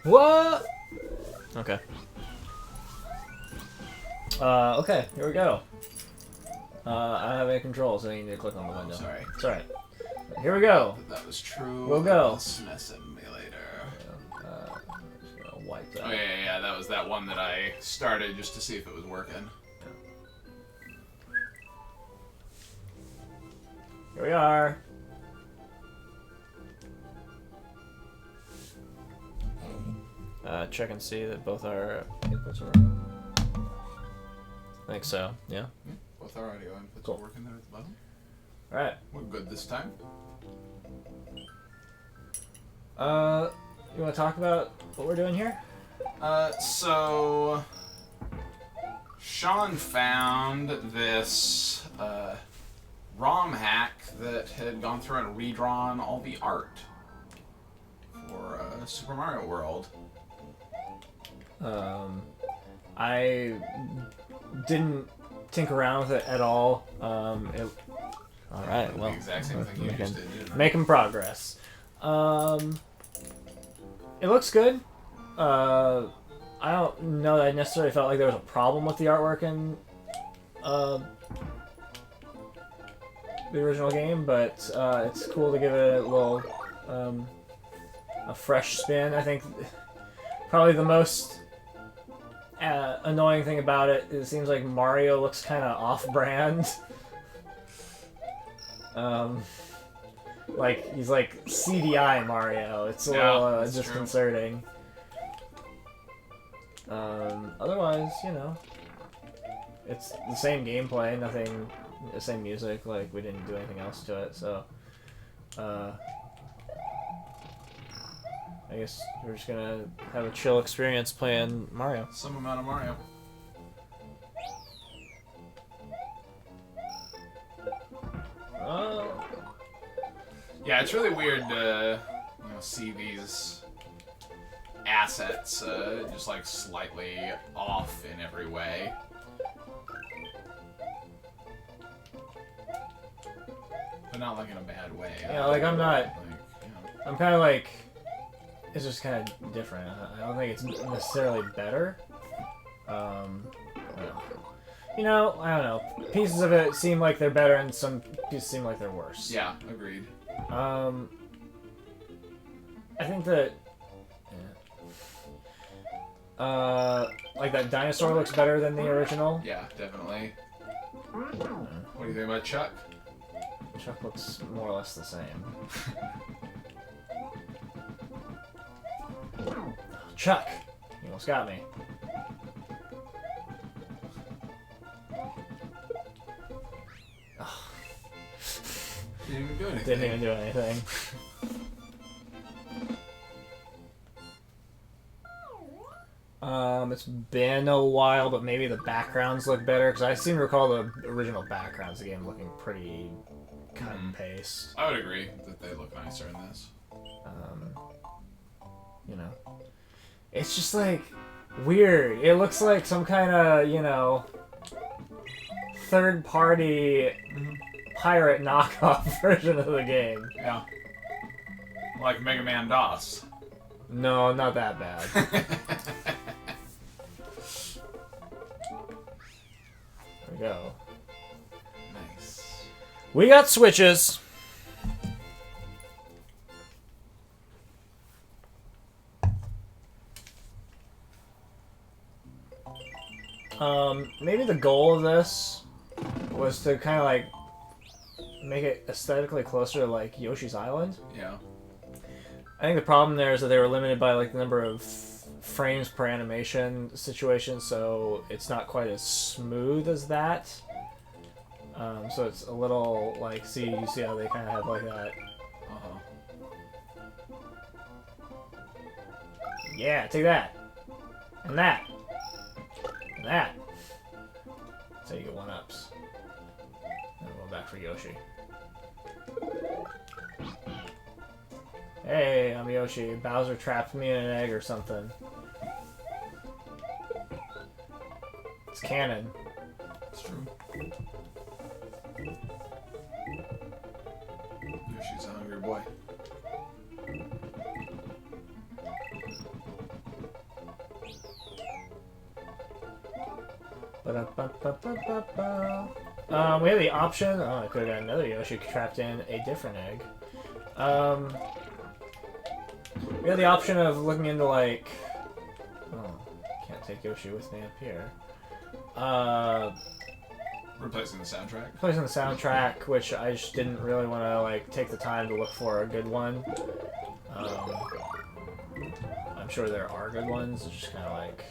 What? Okay. Okay, here we go. I don't have any controls, so you need to click on the window. Sorry. It's alright. Here we go. That was true. We'll go. SNES emulator. Just gonna wipe that. Oh yeah. That was that one that I started just to see if it was working. Here we are. Check and see that both our inputs are working. I think so, yeah. Both our audio inputs Cool. are working there at the bottom. Alright. We're good this time. You want to talk about what we're doing here? So Sean found this ROM hack that had gone through and redrawn all the art for Super Mario World. I didn't tinker around with it at all. Alright, well, The exact same thing you just did, didn't it? making progress. It looks good. I don't know that I necessarily felt like there was a problem with the artwork in the original game, but it's cool to give it a little a fresh spin. I think probably the most annoying thing about it is it seems like Mario looks kind of off-brand. Like he's like CDI Mario. It's a little disconcerting. Otherwise, you know, it's the same gameplay, nothing, the same music. Like we didn't do anything else to it, so I guess we're just gonna have a chill experience playing Mario. Some amount of Mario. Yeah, it's really weird to see these assets just like slightly off in every way. But not like in a bad way. Yeah, like I'm not. Like, I'm kind of like. It's just kind of different. I don't think it's necessarily better. You know, I don't know. Pieces of it seem like they're better, and some pieces seem like they're worse. Yeah, agreed. I think that. Like that dinosaur looks better than the original. Yeah, definitely. What do you think about Chuck? Chuck looks more or less the same. Chuck! You almost got me. Didn't even do anything. Didn't even do anything. It's been a while, but maybe the backgrounds look better, because I seem to recall the original backgrounds of the game looking pretty cut and paste. I would agree that they look nicer in this. You know, it's just like weird. It looks like some kind of, you know, third-party pirate knockoff version of the game. Yeah. Like Mega Man DOS. No, not that bad. There we go. Nice. We got switches. Maybe the goal of this was to kind of like make it aesthetically closer to like Yoshi's Island. Yeah. I think the problem there is that they were limited by like the number of frames per animation situation, so it's not quite as smooth as that. So it's a little like, you see how they kind of have like that. Yeah, take that, and that, and that. That's how you get one-ups. And we'll go back for Yoshi. Hey, I'm Yoshi. Bowser trapped me in an egg or something. It's canon. It's true. Yoshi's a hungry boy. We have the option. Oh, I could have got another Yoshi trapped in a different egg. We have the option of looking into like. Oh, can't take Yoshi with me up here. Replacing the soundtrack. Replacing the soundtrack, which I just didn't really want to like take the time to look for a good one. I'm sure there are good ones. It's just kind of like.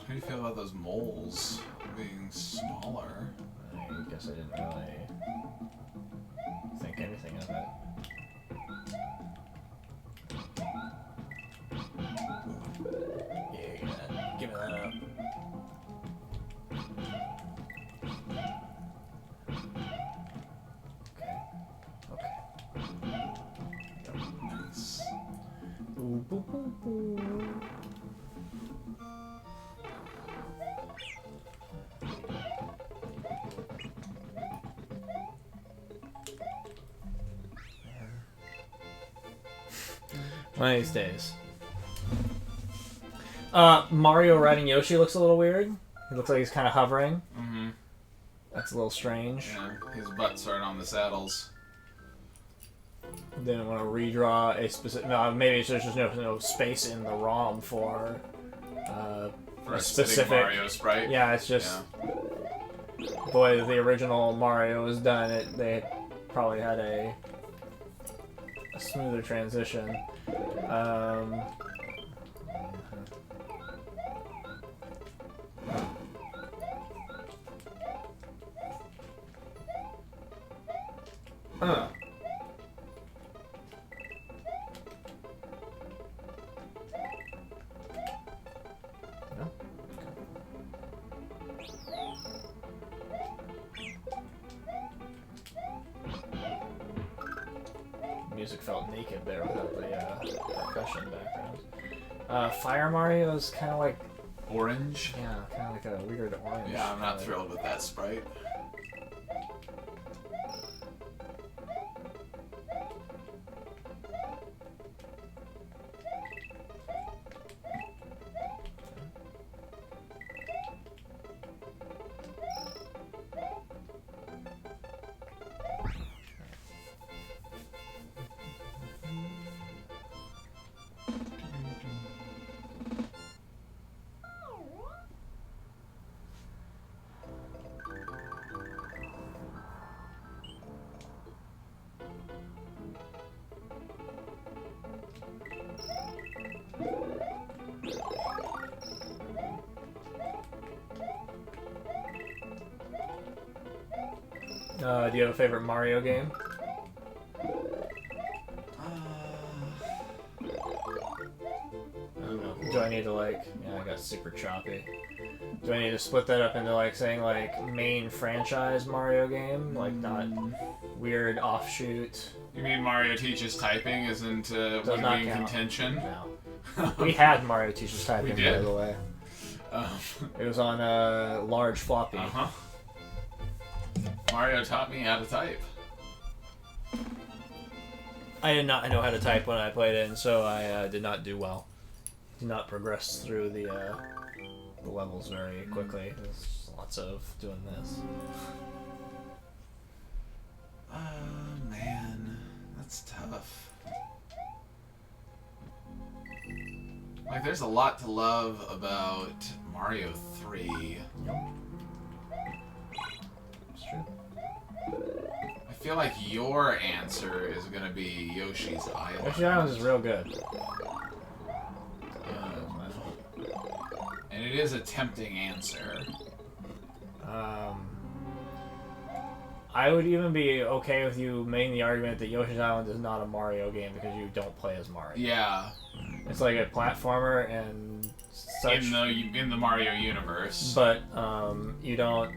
How do you feel about those moles being smaller? I guess I didn't really think anything of it. Yeah, give me that up. Okay. Nice. Ooh, boo, boo, boo. One of these days. Mario riding Yoshi looks a little weird. He looks like he's kind of hovering. Mm-hmm. That's a little strange. Yeah, his butt's right on the saddles. Didn't want to redraw a specific. No, maybe there's just no space in the ROM for a specific Mario sprite. Yeah, it's just the way that the original Mario was done. They probably had a smoother transition. Music felt naked there without the percussion background. Fire Mario is kind of like Orange. yeah, kind of like a weird orange. Yeah, I'm not thrilled with that sprite. Do you have a favorite Mario game? I don't know. Do I need to like? Yeah, I got super choppy. Do I need to split that up into like saying like main franchise Mario game, like not weird offshoot? You mean Mario Teaches Typing isn't Does would not be in count. contention? No. We had Mario Teaches Typing, We did? by the way. It was on a large floppy. Uh-huh. Mario taught me how to type. I did not know how to type when I played it, and so I did not do well. Did not progress through the levels very quickly. There's lots of doing this. Oh man, that's tough. Like, there's a lot to love about Mario 3. It's true. I feel like your answer is gonna be Yoshi's Island. Yoshi's Island is real good. And it is a tempting answer. I would even be okay with you making the argument that Yoshi's Island is not a Mario game because you don't play as Mario. Yeah. It's like a platformer and such. In the Mario universe. But you don't.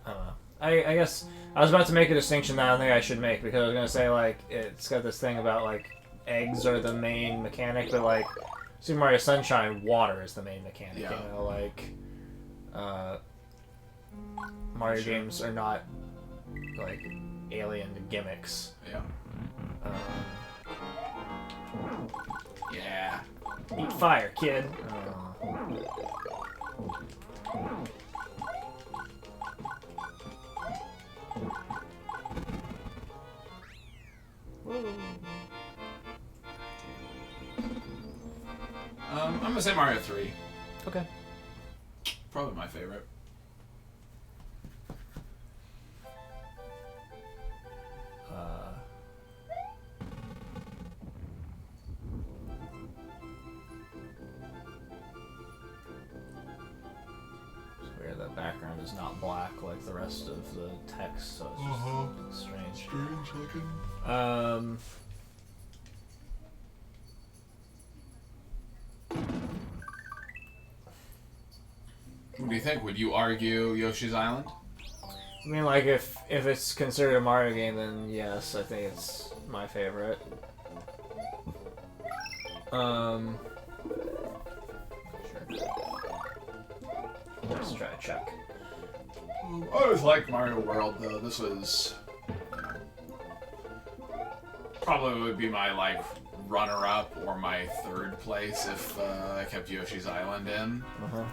I don't know. I guess I was about to make a distinction that I don't think I should make because I was gonna say like it's got this thing about like eggs are the main mechanic, but like Super Mario Sunshine, water is the main mechanic. Yeah. You know, like Mario games are not like alien gimmicks. Yeah. Yeah. Eat fire, kid. I'm gonna say Mario 3. Okay. Probably my favorite. The background is not black like the rest of the text, so it's just strange. What do you think? Would you argue Yoshi's Island? I mean, like, if it's considered a Mario game, then yes, I think it's my favorite. Sure. Let's try to check. I always liked Mario World, though. This was... probably would be my, like, runner-up or my third place if I kept Yoshi's Island in. Good.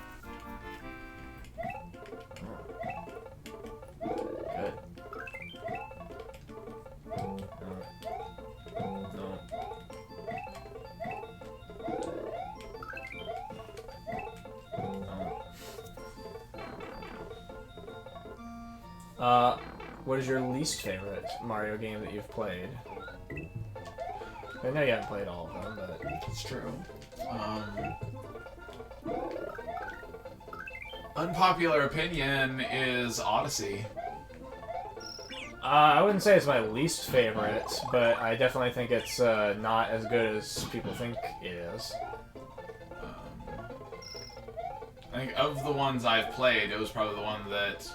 What is your least favorite Mario game that you've played? I know you haven't played all of them, but... It's true. Unpopular opinion is Odyssey. I wouldn't say it's my least favorite, but I definitely think it's not as good as people think it is. I think of the ones I've played, it was probably the one that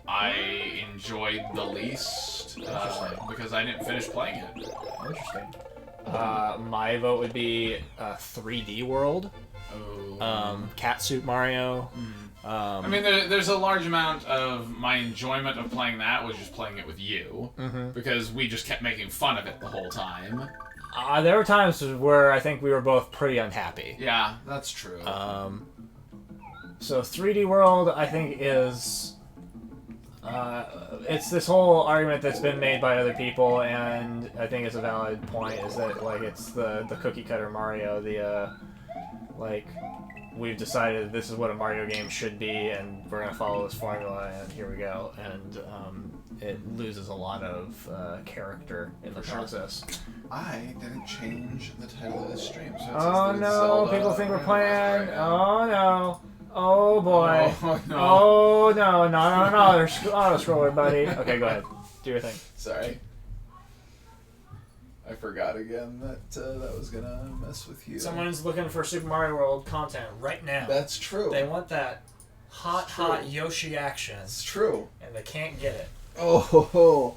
I enjoyed the least because I didn't finish playing it. Interesting. My vote would be 3D World. Oh. Catsuit Mario. I mean, there's a large amount of my enjoyment of playing that was just playing it with you, because we just kept making fun of it the whole time. There were times where I think we were both pretty unhappy. Yeah, that's true. So 3D World, I think, is... it's this whole argument that's been made by other people, and I think it's a valid point, is that, like, it's the cookie-cutter Mario, like, we've decided this is what a Mario game should be, and we're gonna follow this formula, and here we go. And it loses a lot of character in the process. I didn't change the title of this stream, so oh no, people think we're playing. Oh no. Oh boy. Oh no. Oh no, no. There's auto-scroller, buddy. Okay, go ahead. Do your thing. Sorry. I forgot again that that was gonna mess with you. Someone's looking for Super Mario World content right now. That's true. They want that hot Yoshi action. It's true. And they can't get it. Oh,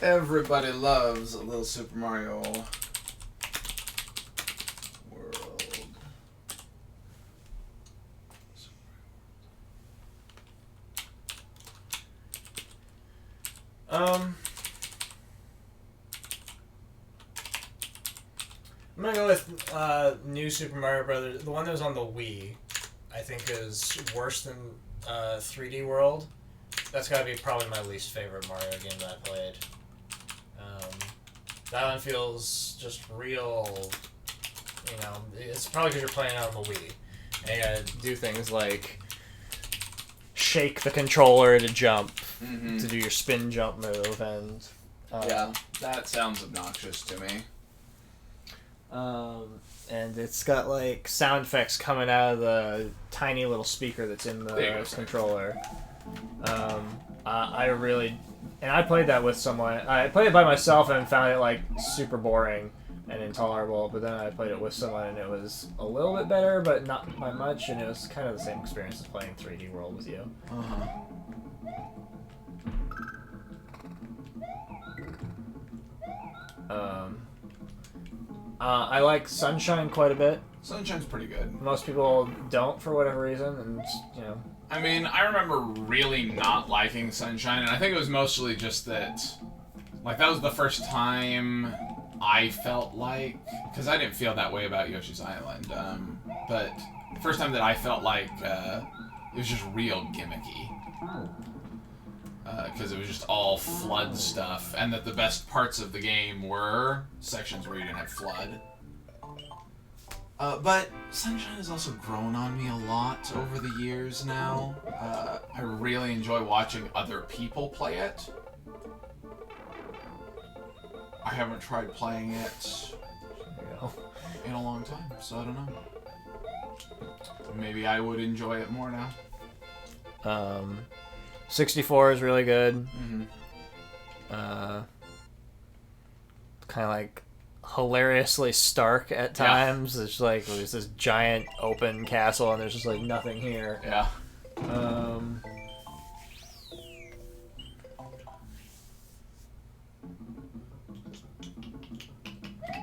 everybody loves a little Super Mario World. I'm gonna go with New Super Mario Brothers. The one that was on the Wii, I think, is worse than 3D World. That's gotta be probably my least favorite Mario game that I played. That one feels just real. You know, it's probably because you're playing it on the Wii, and you gotta do things like shake the controller to jump, to do your spin jump move, and yeah, that sounds obnoxious to me. And it's got like sound effects coming out of the tiny little speaker that's in the controller. I really, and I played that with someone. I played it by myself and found it like super boring and intolerable. But then I played it with someone and it was a little bit better, but not by much. And it was kind of the same experience as playing 3D World with you. I like Sunshine quite a bit. Sunshine's pretty good. Most people don't for whatever reason, and you know. I mean, I remember really not liking Sunshine, and I think it was mostly just that, like, that was the first time I felt like, because I didn't feel that way about Yoshi's Island, but the first time that I felt like it was just real gimmicky. Because it was just all flood stuff, and that the best parts of the game were sections where you didn't have flood. But Sunshine has also grown on me a lot over the years now. I really enjoy watching other people play it. I haven't tried playing it in a long time, so I don't know. Maybe I would enjoy it more now. 64 is really good. Mm-hmm. Kind of like hilariously stark at times. It's like there's this giant open castle and there's just like nothing here. Yeah.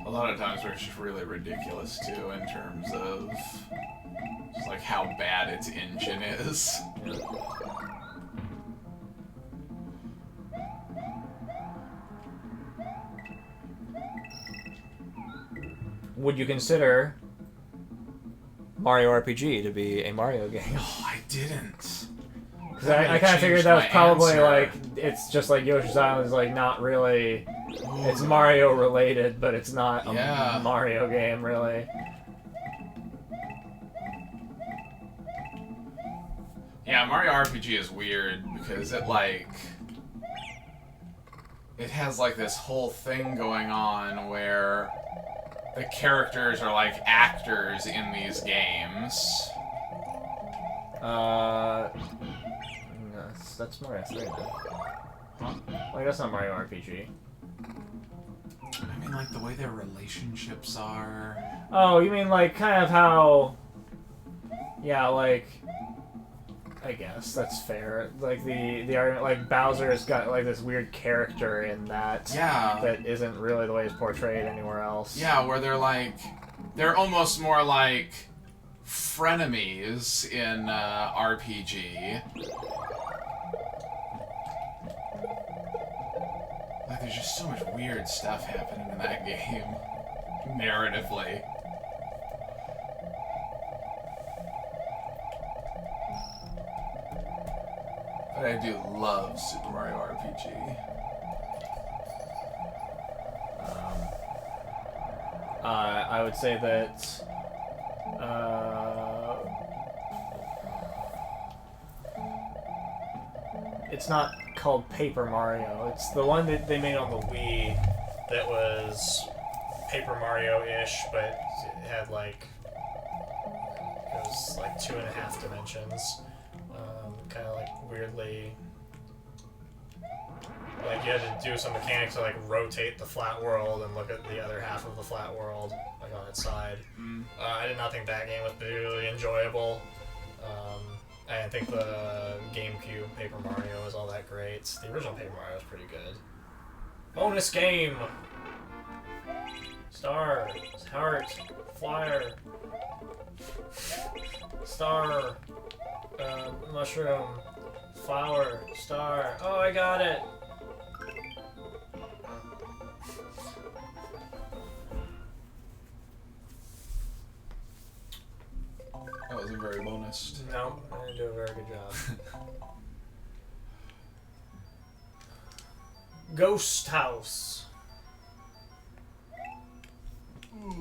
A lot of times where it's just really ridiculous too in terms of just like how bad its engine is. Yeah. Would you consider Mario RPG to be a Mario game? Oh, I didn't. Because I kind of figured that was probably like, it's just like Yoshi's Island is like not really, it's Mario related, but it's not a Mario game really. Yeah, Mario RPG is weird because it like, it has like this whole thing going on where the characters are like actors in these games. No, that's Mario 3 then. Huh? Like, that's not Mario RPG. I mean, like, the way their relationships are. Oh, you mean, like, kind of how... Yeah, like... I guess, that's fair. Like, the argument, like, Bowser's got, like, this weird character in that. Yeah. That isn't really the way it's portrayed anywhere else. Yeah, where they're, like... They're almost more like frenemies in RPG. Like, there's just so much weird stuff happening in that game, narratively. But I do love Super Mario RPG. I would say that... it's not called Paper Mario. It's the one that they made on the Wii that was Paper Mario-ish, but it had like... It was like 2.5 dimensions. Kind of like weirdly... Like you had to do some mechanics to like rotate the flat world and look at the other half of the flat world, like on its side. I did not think that game was particularly enjoyable. I didn't think the GameCube Paper Mario was all that great. The original Paper Mario was pretty good. Bonus game! Star, heart, flyer, star, mushroom, flower, star. Oh, I got it! That wasn't very bonus. No, I didn't do a very good job. Ghost House.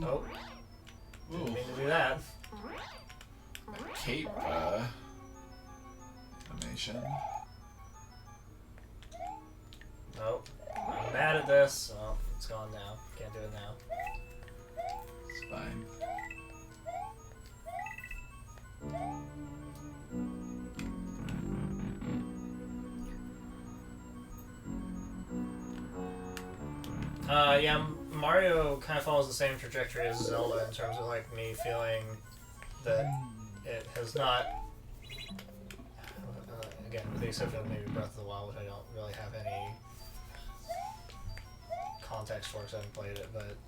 Oh. Didn't mean to do that. Cape animation. Nope. I'm mad at this. Oh, it's gone now. Can't do it now. It's fine. Yeah, Mario kind of follows the same trajectory as Zelda in terms of like me feeling that it has not, again, with the exception of maybe Breath of the Wild, which I don't really have any context for because I haven't played it, but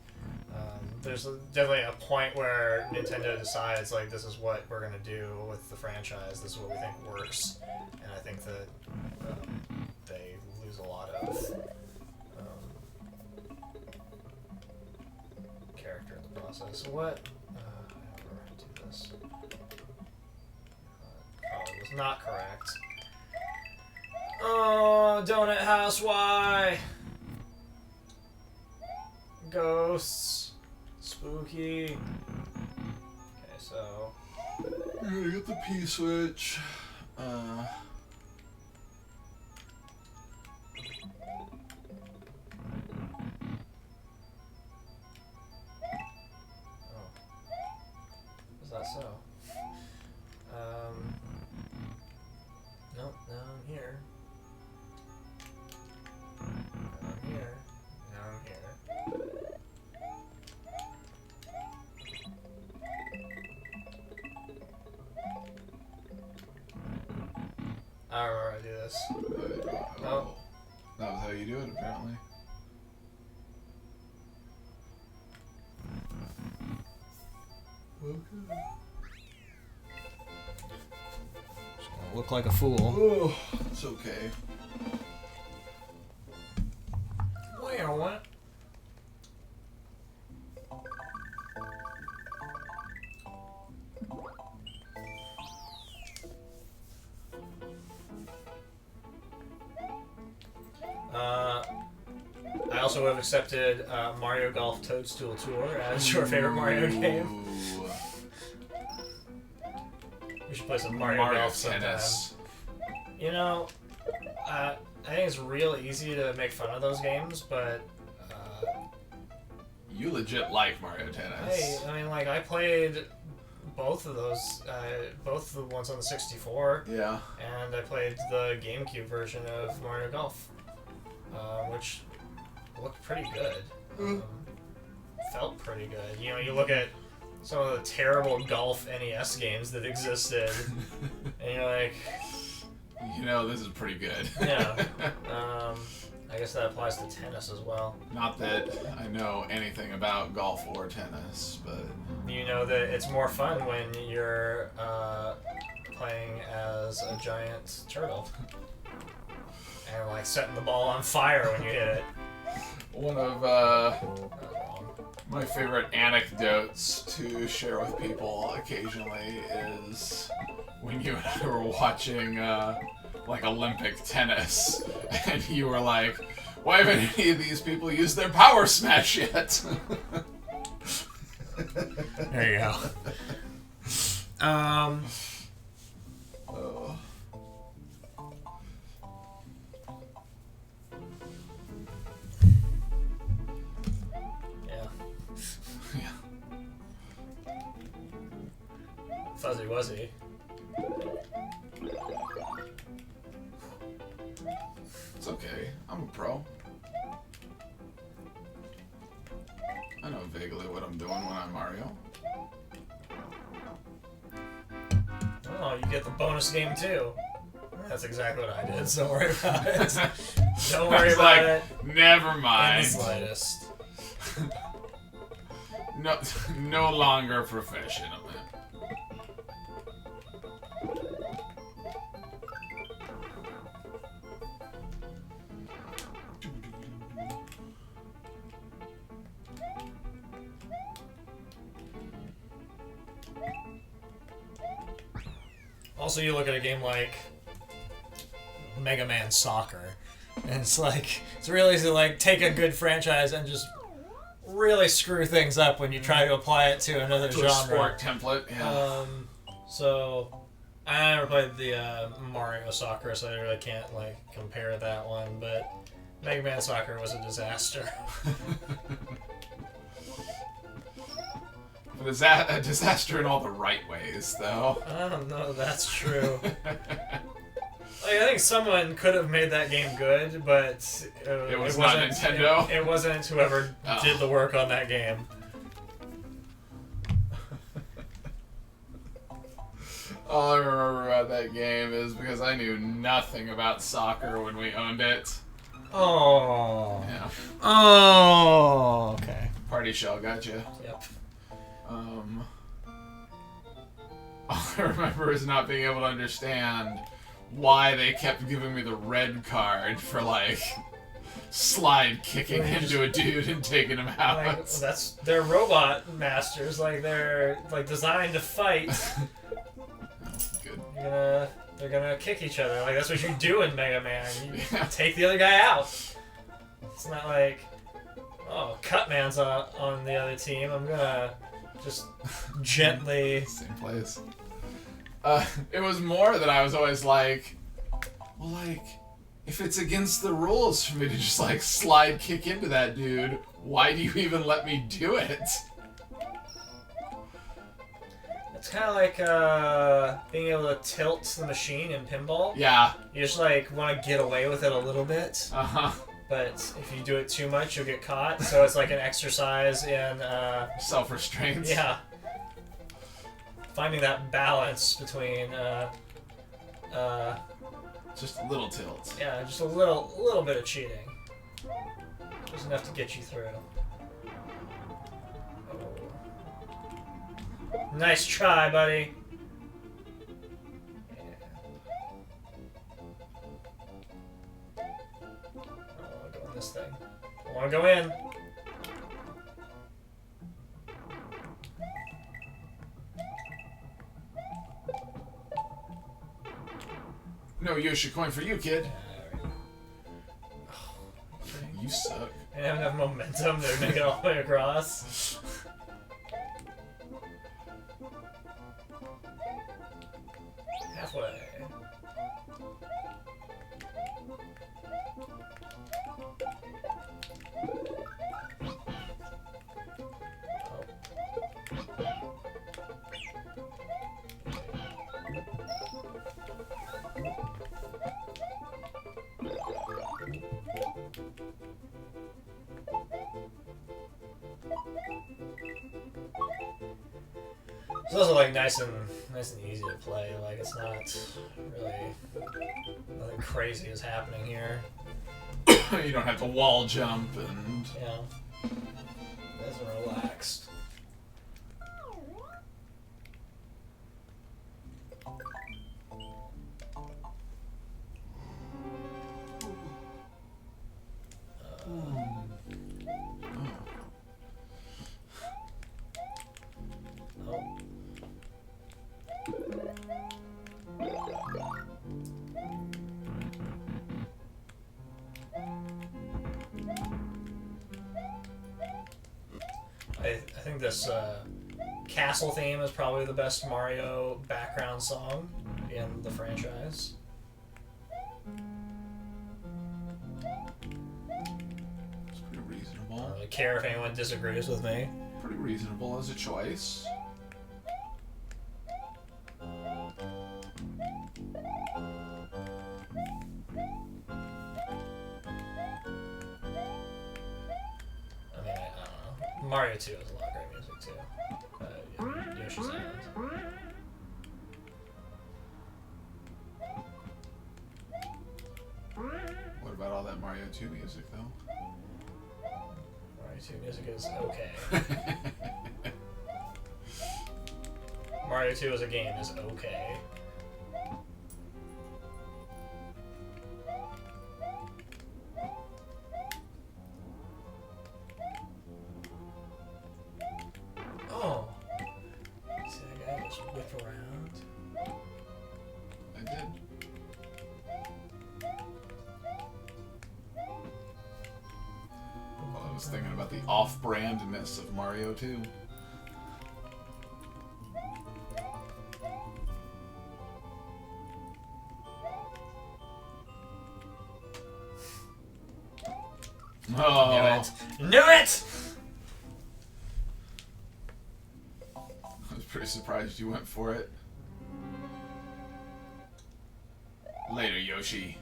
there's definitely a point where Nintendo decides like this is what we're gonna do with the franchise. This is what we think works, and I think that they lose a lot of character in the process. What? I don't remember how to do this. Probably was not correct. Oh, Donut House, why? Ghosts. Spooky. Okay, so... I'm gonna get the P-switch. Is that so? Nope, now I'm here. Now I'm here. Now I'm here. I don't remember how to do this. Oh. That was how you do it, apparently. Okay. Look like a fool. Oh, it's okay. Well, what? I also would have accepted Mario Golf Toadstool Tour as your favorite Mario game. We should play some Mario Golf Tennis. sometime. You know, I think it's real easy to make fun of those games, but you legit like Mario Tennis. hey, I mean, like, I played both of those, both the ones on the 64. Yeah. And I played the GameCube version of Mario Golf, which looked pretty good. Felt pretty good. You know, you look at some of the terrible golf NES games that existed, and you're like, you know, this is pretty good. yeah. I guess that applies to tennis as well. Not that I know anything about golf or tennis, but... You know that it's more fun when you're playing as a giant turtle. And, like, setting the ball on fire when you hit it. One of my favorite anecdotes to share with people occasionally is when you and I were watching, like, Olympic tennis, and you were like, why haven't any of these people used their power smash yet? There you go. Oh. Yeah. Yeah. Fuzzy Wuzzy. It's okay. I'm a pro. I know vaguely what I'm doing when I'm Mario. Oh, you get the bonus game too. That's exactly what I did, so don't worry about it. Don't worry about it. Never In the mind. slightest. No longer professional. Also, you look at a game like Mega Man Soccer, and it's like, it's really easy to like take a good franchise and just really screw things up when you try to apply it to another To genre. a sport template, yeah. So I never played the Mario Soccer, so I really can't like compare that one. But Mega Man Soccer was a disaster. A disaster in all the right ways, though. I don't know, that's true. Like, I think someone could have made that game good, but it was not Nintendo. It wasn't whoever did the work on that game. All I remember about that game is because I knew nothing about soccer when we owned it. Oh. Yeah. Oh. Okay. Party shell, gotcha. Yep. All I remember is not being able to understand why they kept giving me the red card for, like, slide kicking into a dude and taking him out. Like, they're robot masters. Like, they're like designed to fight. Good. They're gonna kick each other. Like, that's what you do in Mega Man. You take the other guy out. It's not like, oh, Cutman's on the other team. I'm gonna Just gently. Same place. It was more that I was always like, well, like, if it's against the rules for me to just, like, slide kick into that dude, why do you even let me do it? It's kind of like being able to tilt the machine in pinball. Yeah. You just, like, want to get away with it a little bit. Uh-huh. But if you do it too much, you'll get caught. So it's like an exercise in... self-restraint. Yeah. Finding that balance between... just a little tilt. Yeah, just a little bit of cheating. Just enough to get you through. Oh. Nice try, buddy. Yeah. I want to go in this thing. I want to go in. No Yoshi coin for you, kid. Oh, You suck. I didn't have enough momentum to make it all the way across. Halfway. It's also like nice and easy to play. Like it's not really nothing crazy is happening here. You don't have to wall jump and... Yeah, nice and relaxed. I think this castle theme is probably the best Mario background song in the franchise. It's pretty reasonable. I don't care if anyone disagrees with me. Pretty reasonable as a choice. Mario 2 has a lot of great music too. Yeah, Yoshi's Island. What about all that Mario 2 music, though? Mario 2 music is okay. Mario 2 as a game is okay. Oh! See that guy just whip around? I did. Well, I was thinking about the off-brandness of Mario 2. Oh. Knew it! Knew it! I was pretty surprised you went for it. Later, Yoshi.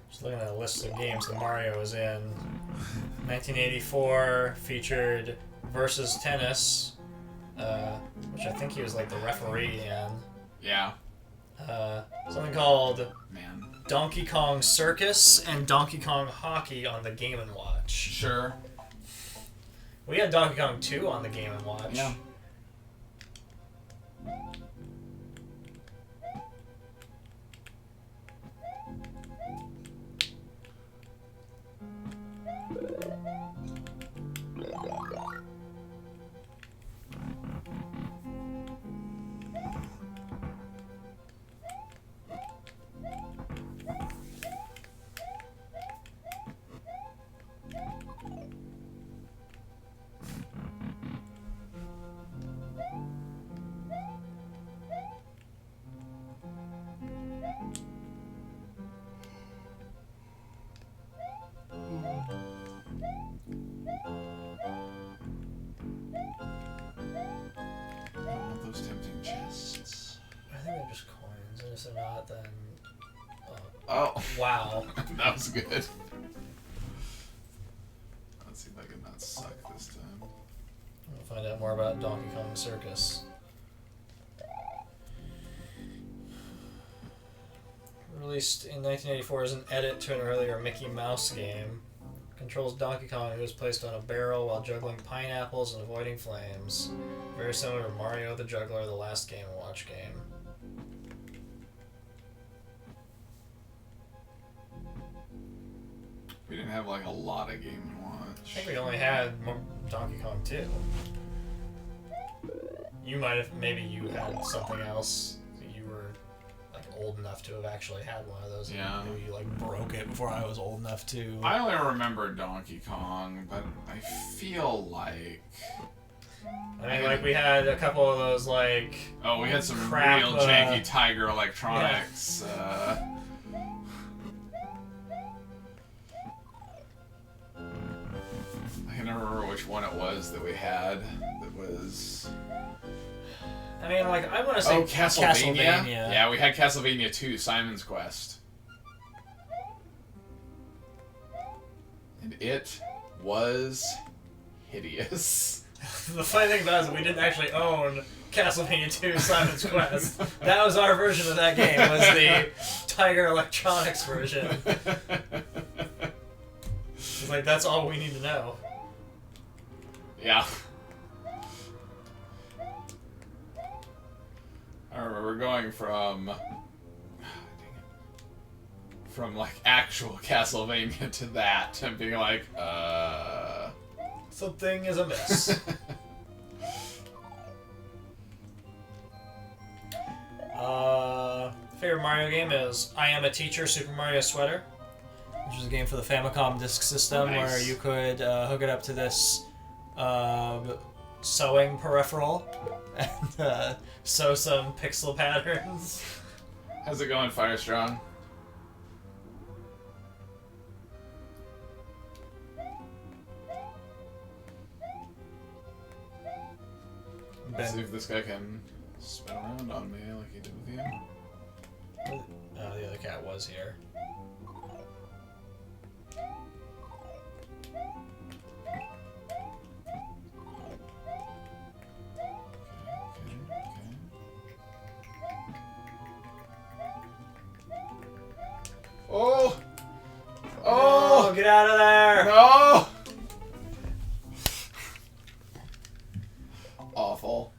Just looking at a list of games that Mario was in. 1984 featured Versus Tennis, which I think he was like the referee in. Yeah. Something called Man. Donkey Kong Circus and Donkey Kong Hockey on the Game & Watch. Sure. We had Donkey Kong 2 on the Game & Watch. Yeah. Wow. That was good. Let's see if I can not suck this time. We'll find out more about Donkey Kong Circus. Released in 1984 as an edit to an earlier Mickey Mouse game. Controls Donkey Kong, who is placed on a barrel while juggling pineapples and avoiding flames. Very similar to Mario the Juggler, the last Game & Watch game. We didn't have like a lot of Game & Watch. I think we only had Donkey Kong 2. You might have, maybe you had something else. You were like old enough to have actually had one of those. Yeah. Maybe you like broke it before I was old enough to. I only remember Donkey Kong, but I feel like... I mean, like, we had a couple of those, like... Oh, we had some crap, real janky Tiger Electronics. I can never remember which one it was that we had that was... I mean, like, I want to say Oh, Castlevania? Castlevania. Yeah, we had Castlevania 2, Simon's Quest. And it was hideous. The funny thing about it is we didn't actually own Castlevania 2 Simon's Quest. That was our version of that game, was the Tiger Electronics version. It's like, that's all we need to know. Yeah. I remember going from like actual Castlevania to that and being like, Something is amiss. Favorite Mario game is I Am a Teacher, Super Mario Sweater, which was a game for the Famicom Disk System. Nice. Where you could hook it up to this sewing peripheral and sew some pixel patterns. How's it going, Firestrong? Let's see if this guy can spin around on me like he did with you. Oh, the other cat was here. Oh! Oh, get out of there! No! Awful.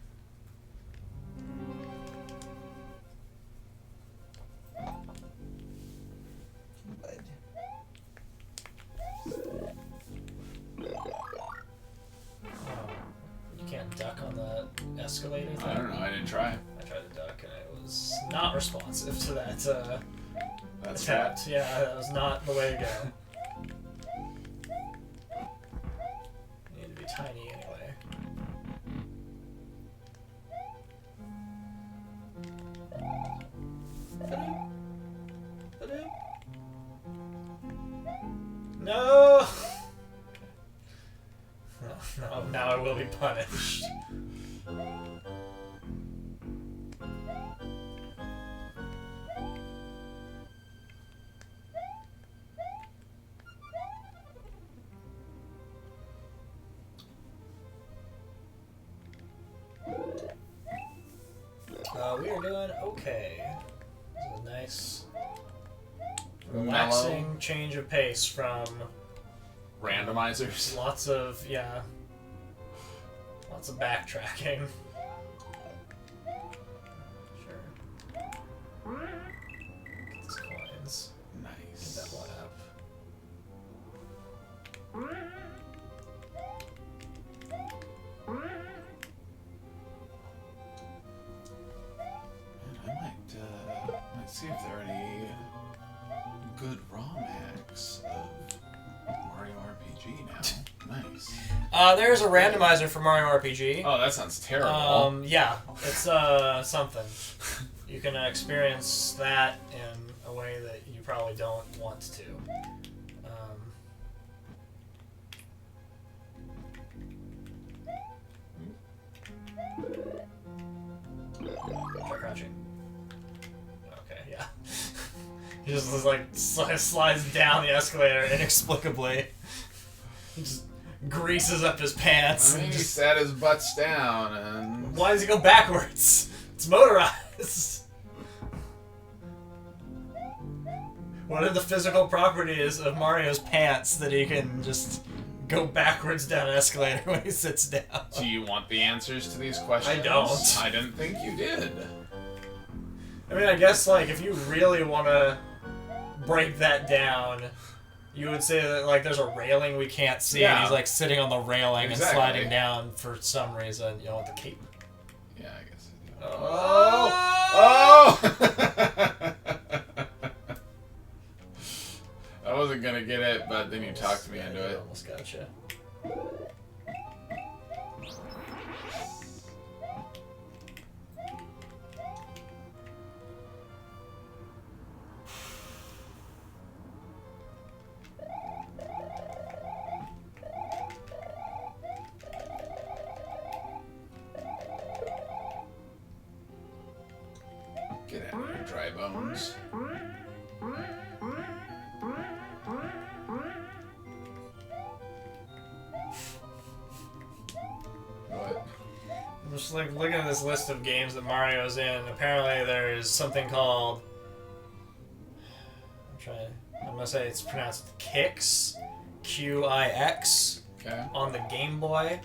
You can't duck on the escalator thing? I don't know, I didn't try. I tried to duck and it was not responsive to that That's attempt. Yeah, that was not the way to go. You need to be tiny anyway. No! No, now I will be punished. We are doing okay. This is a nice, relaxing Mellow. change of pace from Randomizers. lots of backtracking. Sure. Get these coins. Nice. Get that one up. Man, I might see if there are any good ROM hacks of Mario RPG now. Nice. There's a randomizer for Mario RPG. Oh, that sounds terrible. Yeah, it's something. You can experience that in a way that you probably don't want to. Try crouching. Okay, yeah. He just like slides down the escalator inexplicably. He just greases up his pants. I mean, and he just... sat his butts down and... Why does he go backwards? It's motorized. What are the physical properties of Mario's pants that he can just go backwards down an escalator when he sits down? Do you want the answers to these questions? I don't. I didn't think you did. I mean, I guess, like, if you really want to break that down, you would say that, like, there's a railing we can't see, and he's, like, sitting on the railing and sliding down for some reason. You know, with the cape. Yeah, I guess I do. Oh! I wasn't gonna get it, but then you talked me into it. Almost gotcha. Get out of here, dry bones. What? I'm just like looking at this list of games that Mario's in. Apparently, there's something called. I'm gonna say it's pronounced Kix, Qix, Okay. on the Game Boy.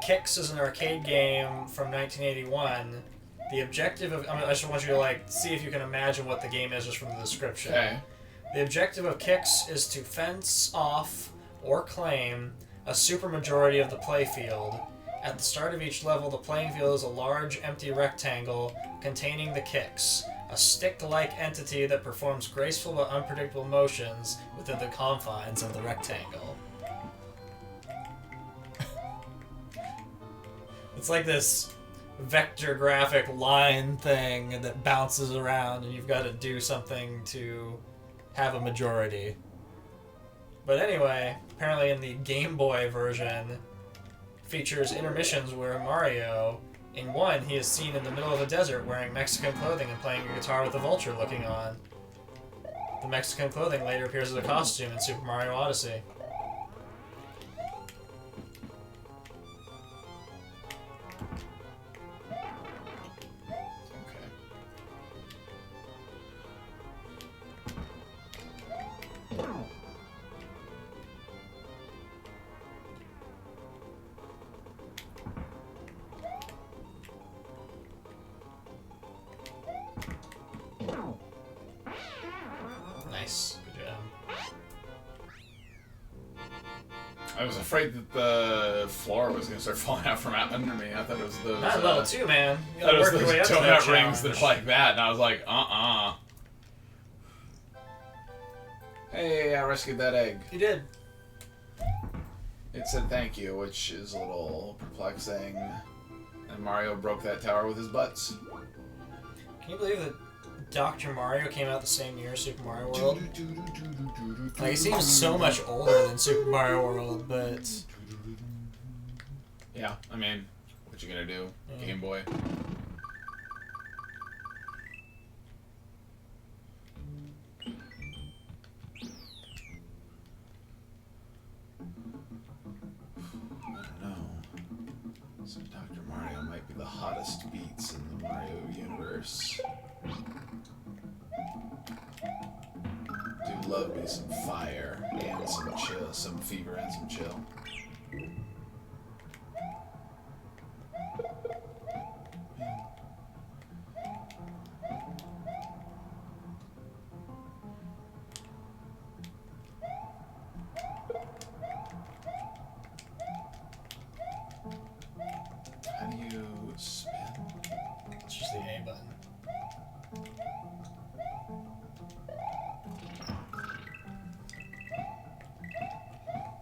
Kix is an arcade game from 1981. The objective of I just want you to like see if you can imagine what the game is just from the description. Okay. The objective of Kix is to fence off or claim a supermajority of the playfield. At the start of each level, the playing field is a large, empty rectangle containing the Kix, a stick-like entity that performs graceful but unpredictable motions within the confines of the rectangle. It's like this vector graphic line thing that bounces around, and you've got to do something to have a majority. But anyway, apparently in the Game Boy version, features intermissions where Mario, in one, he is seen in the middle of a desert wearing Mexican clothing and playing a guitar with a vulture looking on. The Mexican clothing later appears as a costume in Super Mario Odyssey. Nice. Good job. I was afraid that the floor was gonna start falling out from under me. I thought it was those. Not level 2, man. You I thought gotta it was work your way up those to that donut rings that challenge. are like that, and I was like, Hey, I rescued that egg. You did. It said thank you, which is a little perplexing. And Mario broke that tower with his butts. Can you believe that Dr. Mario came out the same year as Super Mario World? Like, he seems so much older than Super Mario World, but... Yeah, I mean, what you gonna do? Game Boy. I don't know. So Dr. Mario might be the hottest beats in the Mario universe. Do love me some fire and some chill, some fever and some chill. How do you spin? It's just the A button.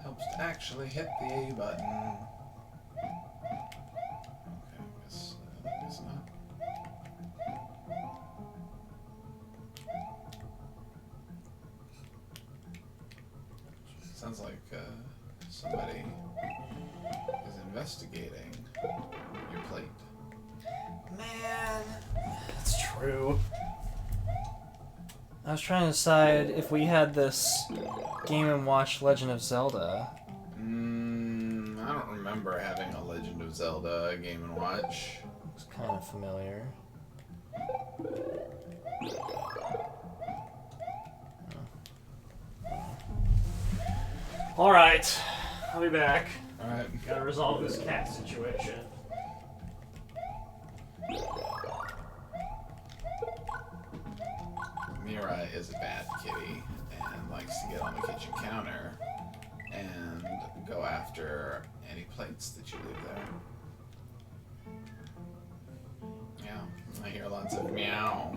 Helps to actually hit the A button. Okay, I guess not. Sounds like somebody is investigating your plate. Man, that's true. I was trying to decide if we had this Game & Watch Legend of Zelda. I don't remember having a Legend of Zelda Game & Watch. It's kind of familiar. Alright, I'll be back. Alright. Gotta resolve this cat situation. Mira is a bad kitty and likes to get on the kitchen counter and go after any plates that you leave there. Yeah, I hear lots of meow.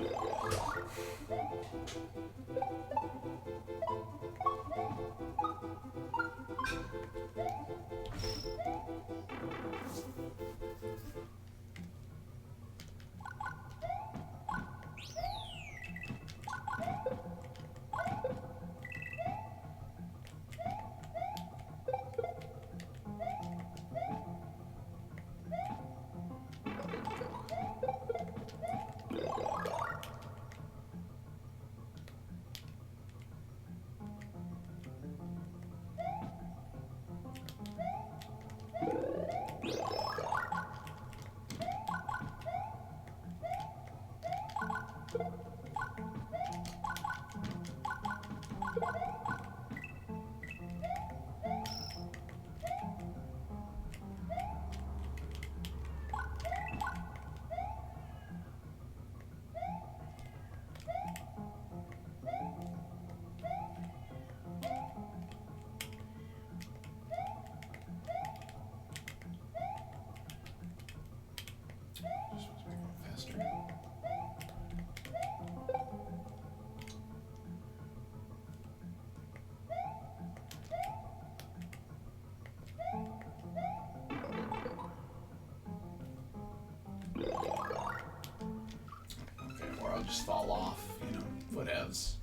Just fall off, you know, whatevs.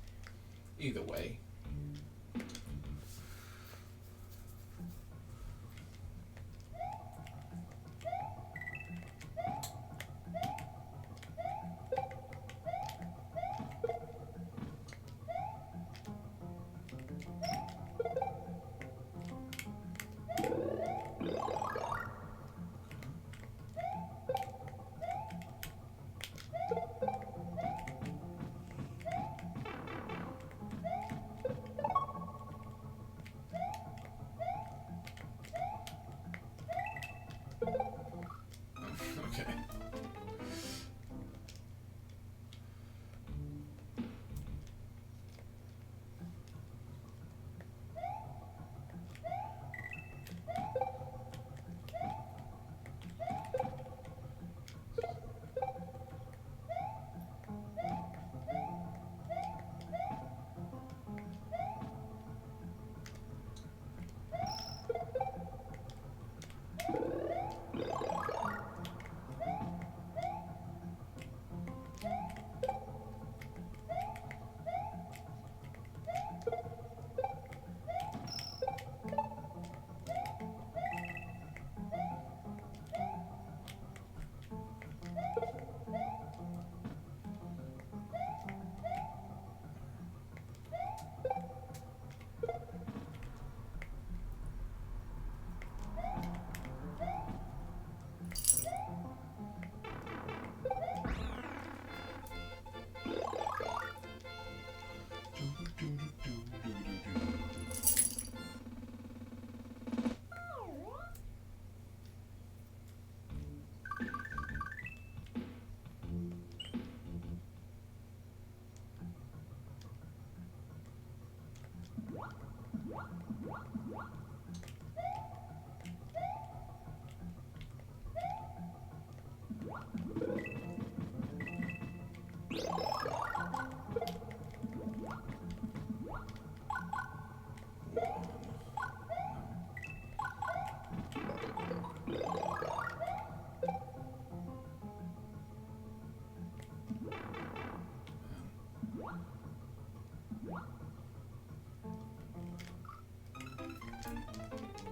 Either way. Okay.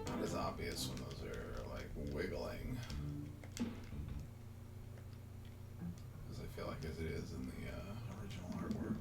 Not as obvious when those are like wiggling as I feel like as it is in the original artwork.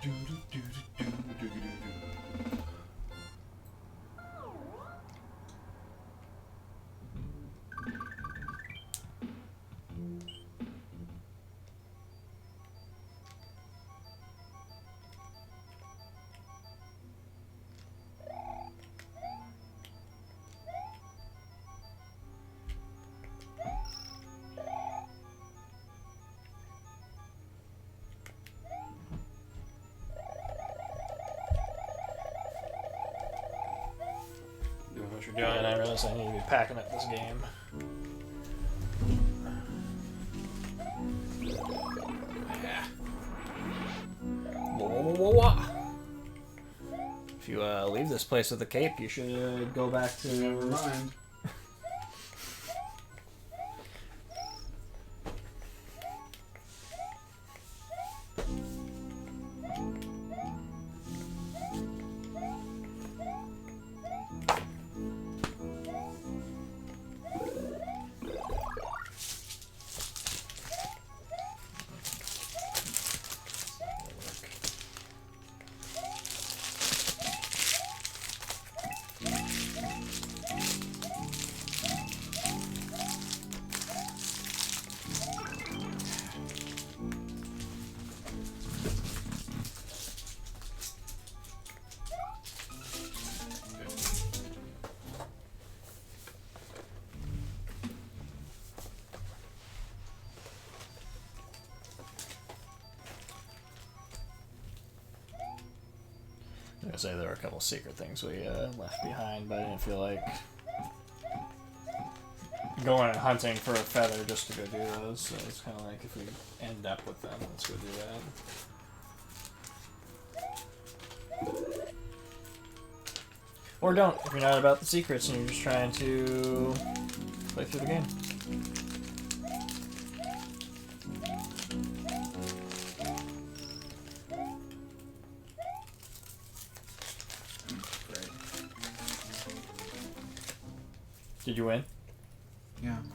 Doing what you're doing, I realize I need to be packing up this game. Yeah. Whoa, whoa, whoa, whoa. If you leave this place with a cape, you should go back to. Never mind. I was gonna say there were a couple secret things we left behind, but I didn't feel like going and hunting for a feather just to go do those. So it's kind of like if we end up with them, let's go do that. Or don't, if you're not about the secrets and you're just trying to play through the game. Did you win? Yeah, I won.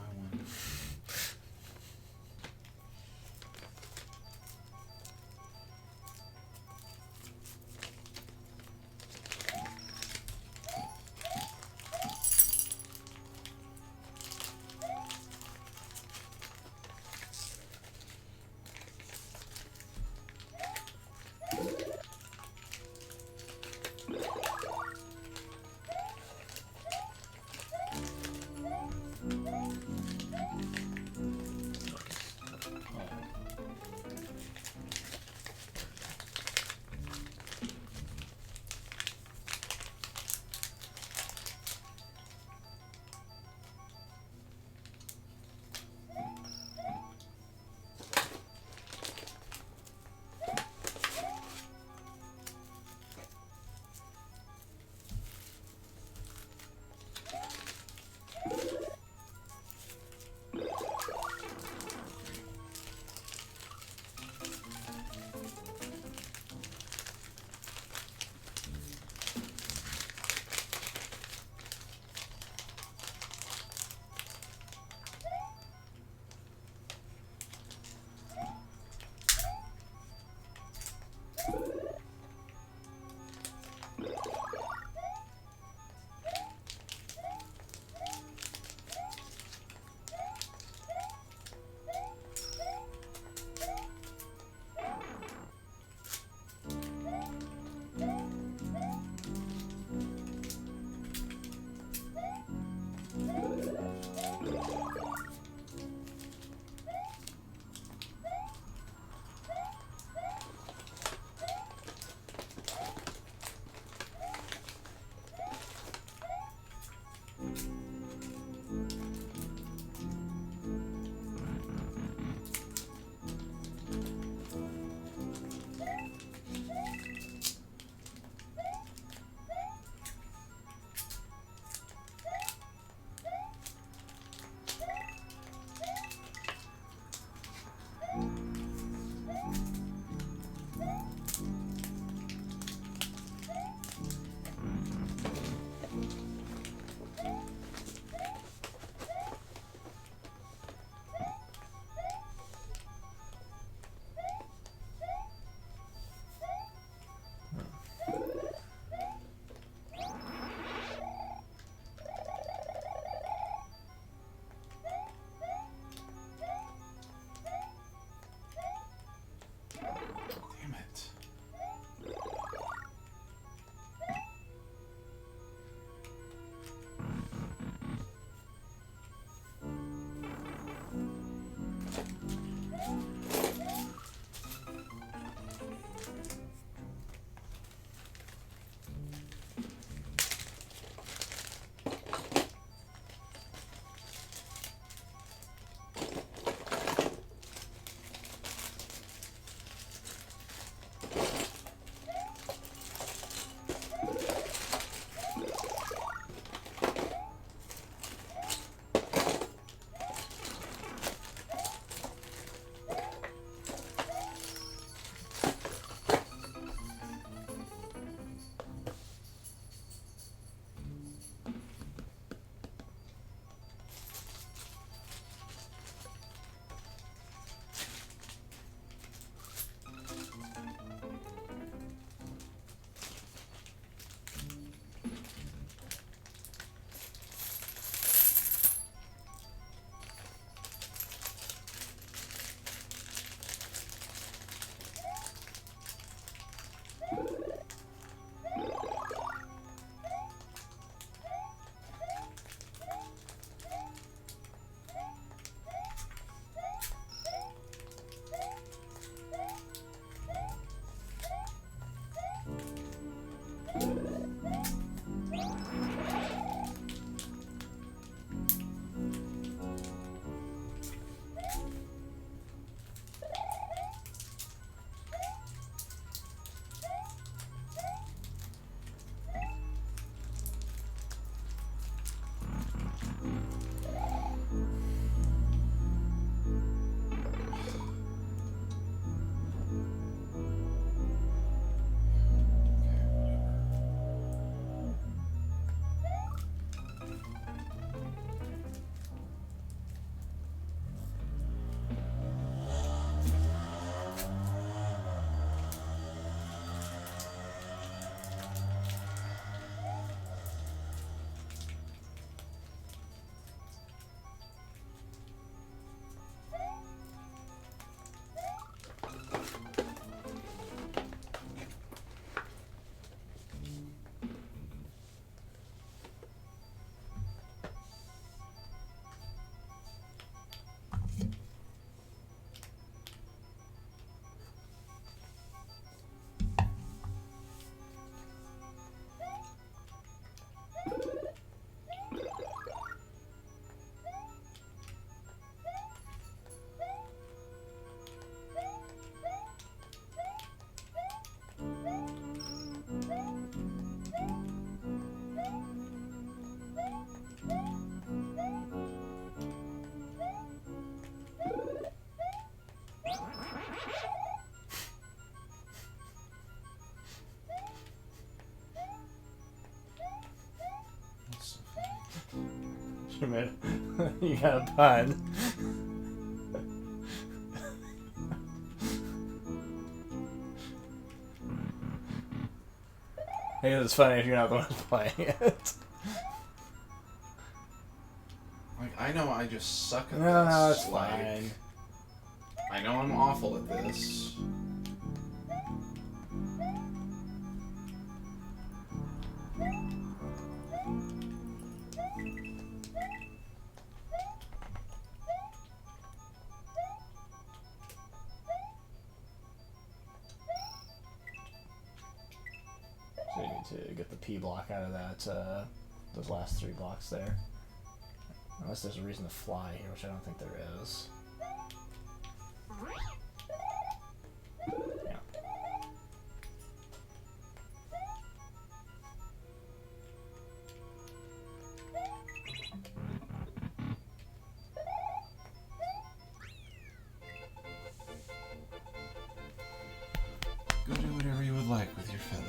You got a pun. I guess it's funny if you're not the one playing it. Like, I know I just suck at this. No, it's like, fine. I know I'm awful at this. So you need to get the P block out of that, those last 3 blocks there. Unless there's a reason to fly here, which I don't think there is. Yeah. Go do whatever you would like with your feather.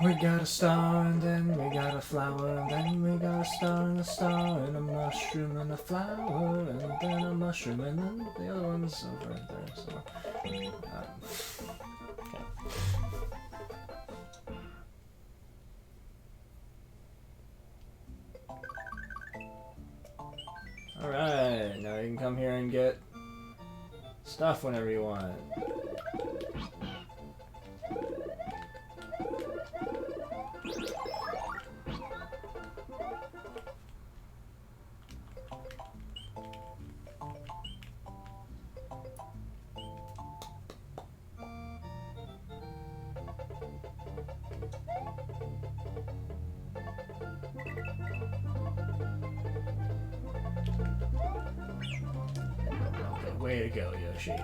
We got a star and then we got a flower and then we got a star and a mushroom and a flower and then a mushroom and then the other one's over there. So, okay. All right, now you can come here and get stuff whenever you want. Way to go, Yoshi.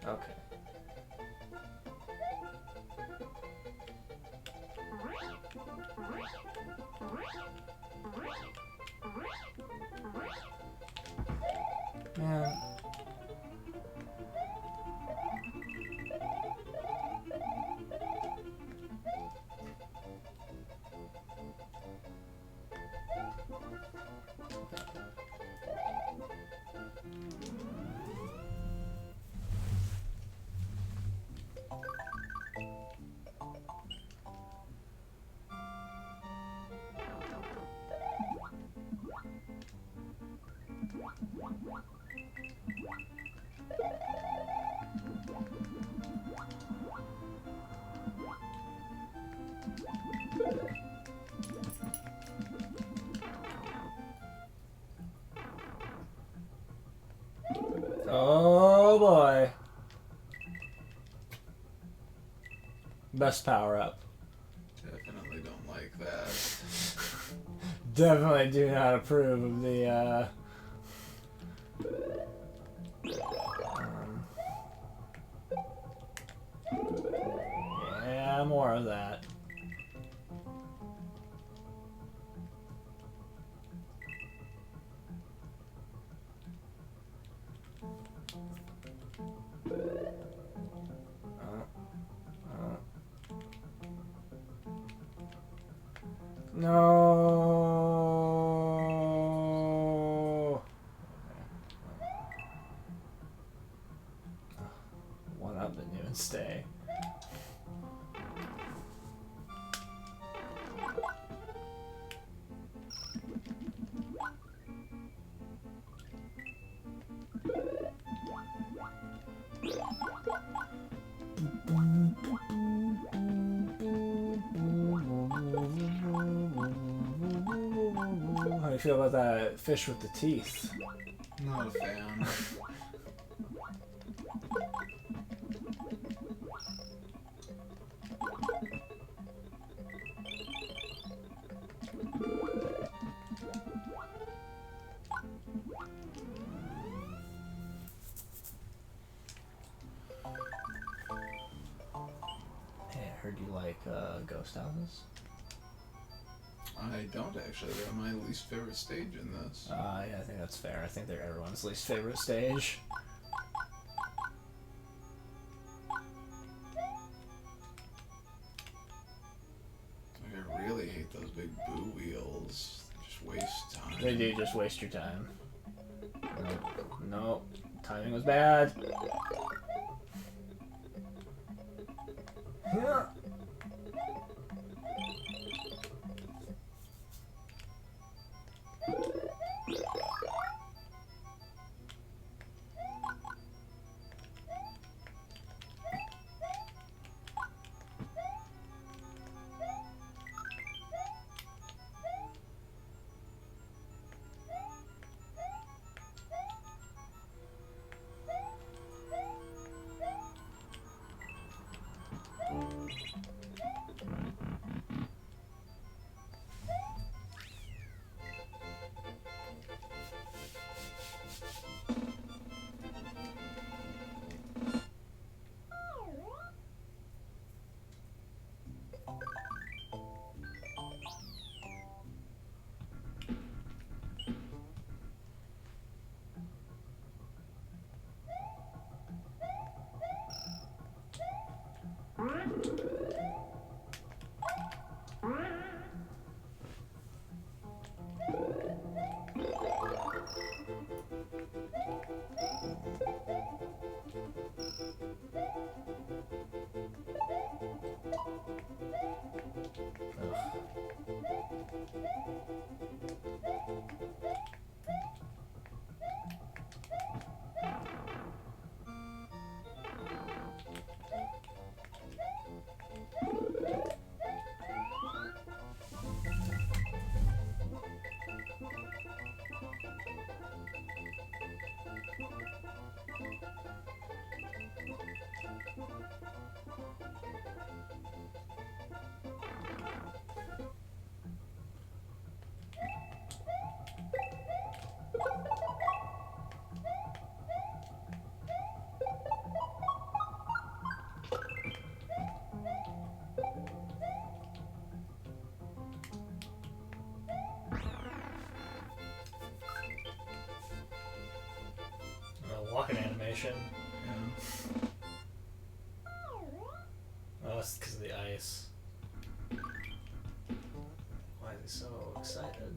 Okay. Man. Best power up. Definitely don't like that. Definitely do not approve of the, yeah, more of that. No. One up didn't even stay. How do you feel about that fish with the teeth? Not a fan. Hey, I heard you like ghost houses. I don't actually. They're my least favorite stage in this. Yeah, I think that's fair. I think they're everyone's least favorite stage. I really hate those big boo wheels. They just waste time. They do just waste your time. Nope. Nope. Timing was bad. Yeah. Walking animation. Yeah. Oh, it's because of the ice. Why is he so excited?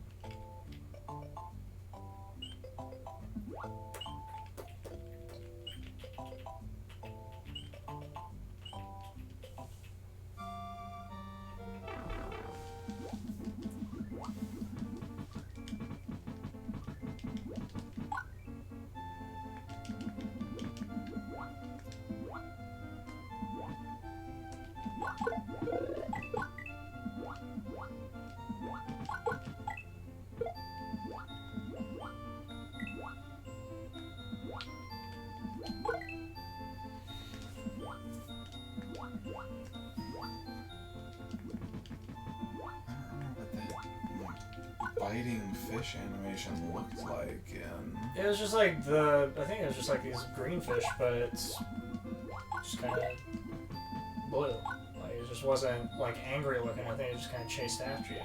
fighting fish animation looked like in... It was just like I think it was just like these green fish, but it's just kind of blue. Like, it just wasn't like angry looking. I think it just kind of chased after you.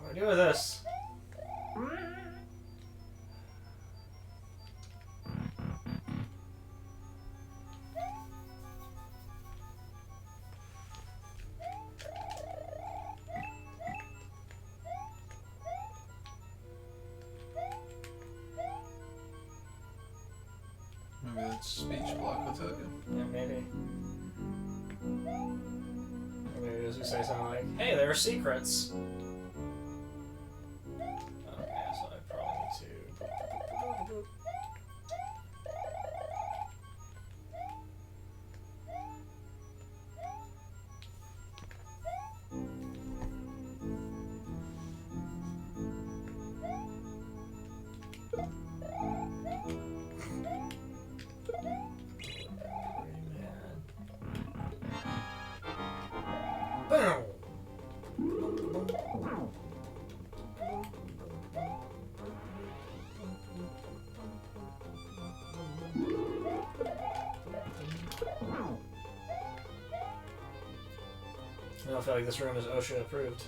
What do I do with this? Maybe that's speech block will tell you. Yeah, maybe. Maybe as we say something like, "Hey, there are secrets." Okay, so I probably need to. Boom! I don't feel like this room is OSHA approved.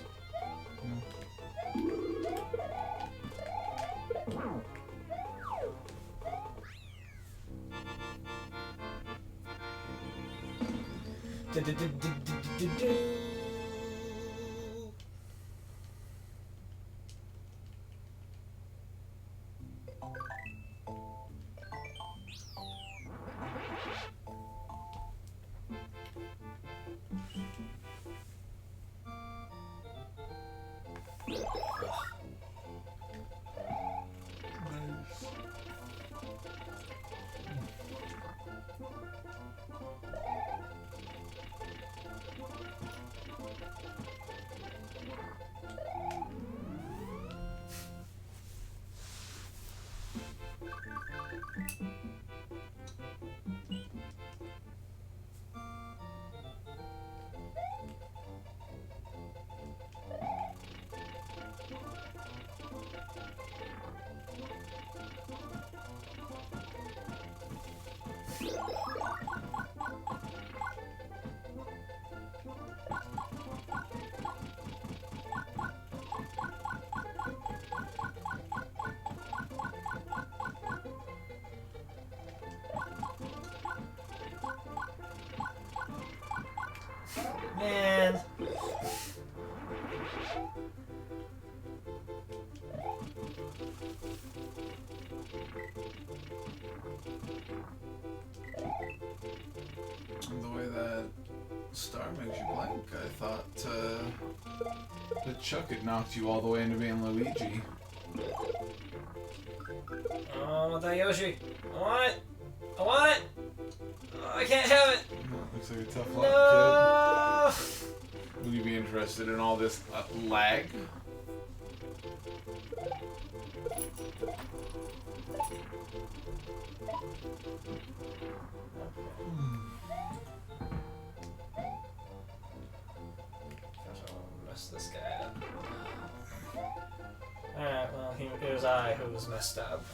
Man. The way that star makes you blank, I thought that Chuck had knocked you all the way into being Luigi. Oh, I want that Yoshi. I want it. I want it. Oh, I can't have it. Looks like a tough luck, No. kid. Would you be interested in all this lag? Gosh, I want to mess this guy up. Alright, well, it was I who was messed up.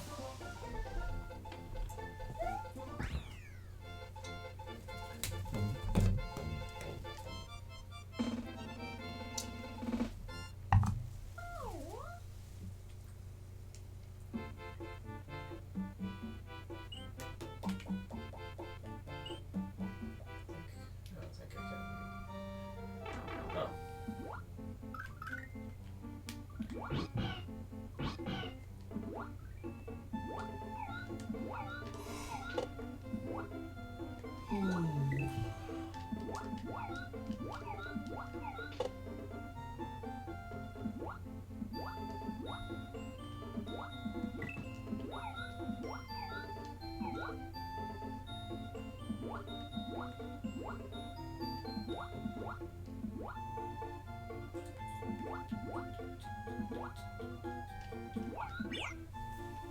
I don't think I can. Oh.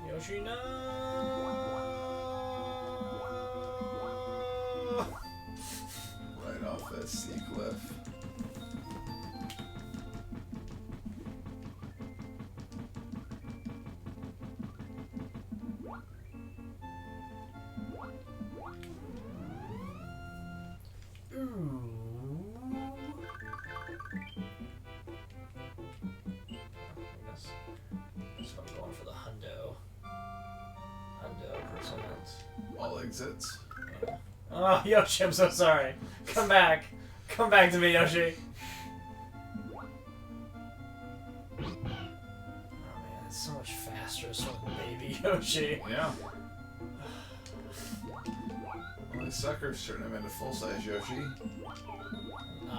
Yoshi, no! Right off that sea cliff. Ooh. I guess I'm going for the hundo. Hundo percent. All exits. Yeah. Oh, Yoshi, I'm so sorry. Come back. Come back to me, Yoshi. Oh man, it's so much faster as a baby Yoshi. Yeah. Well, these suckers turn him into full-size Yoshi. I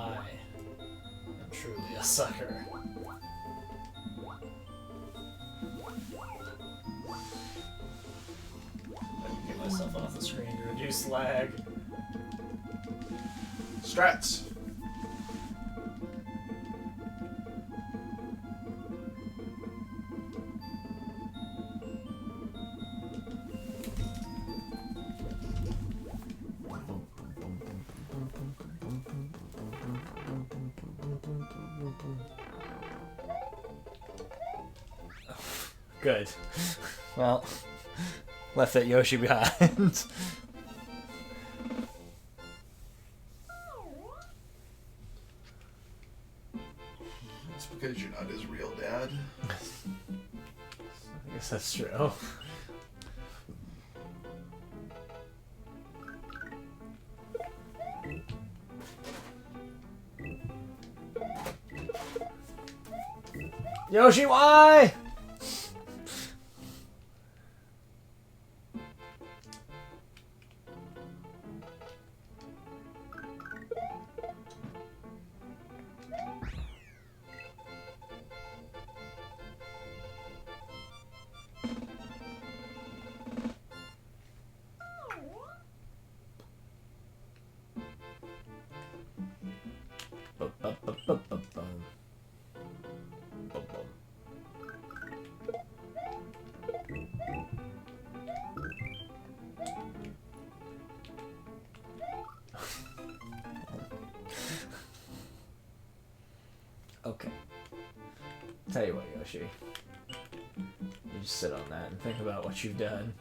am truly a sucker. I can get myself off the screen to reduce lag. Strats. Good. Well, left that Yoshi behind. It's because you're not his real dad. I guess that's true. Yoshi, why? Okay. Tell you what, Yoshi. You just sit on that and think about what you've done.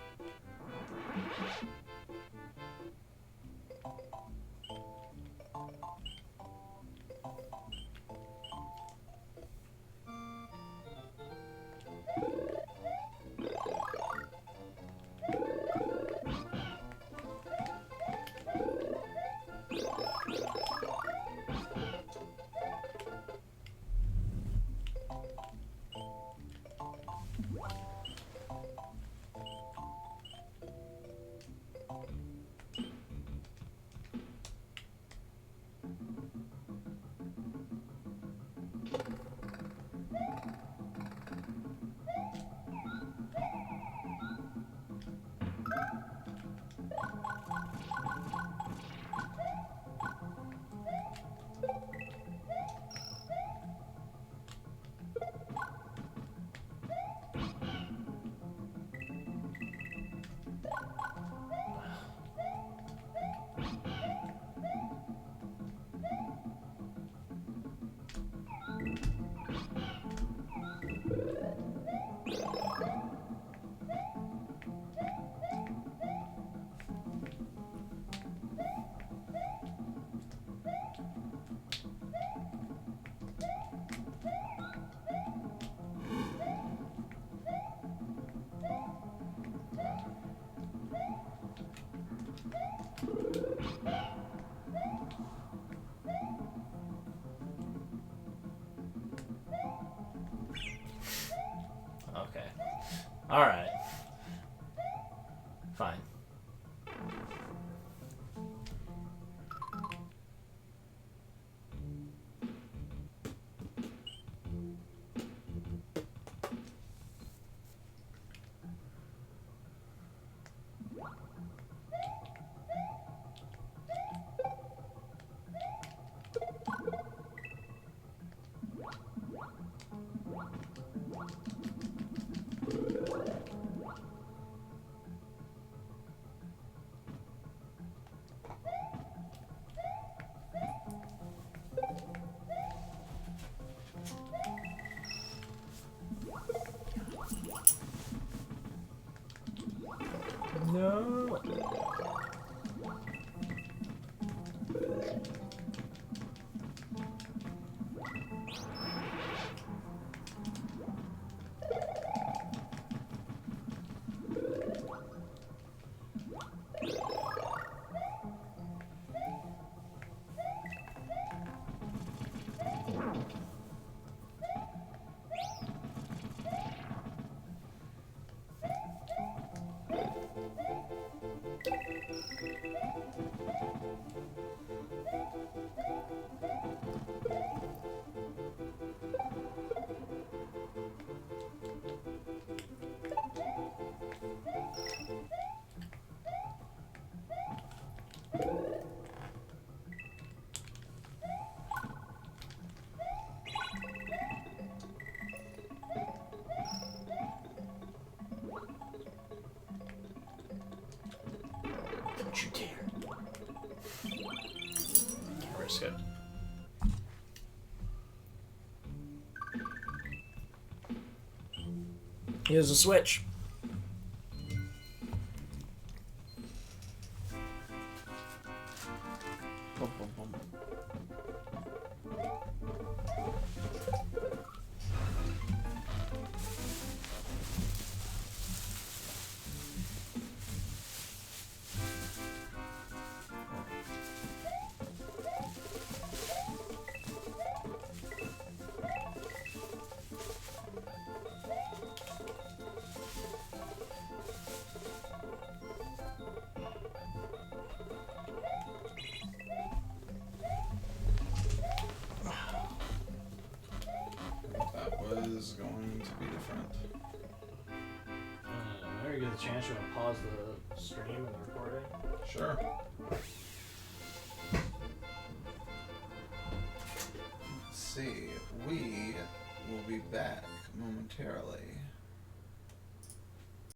Alright. Fine. No. Don't you dare. Can't risk it. Here's a switch. Boom, boom, boom. Is going to be different. There you get the chance. You want to pause the stream and the recording? Sure. Let's see. We will be back momentarily.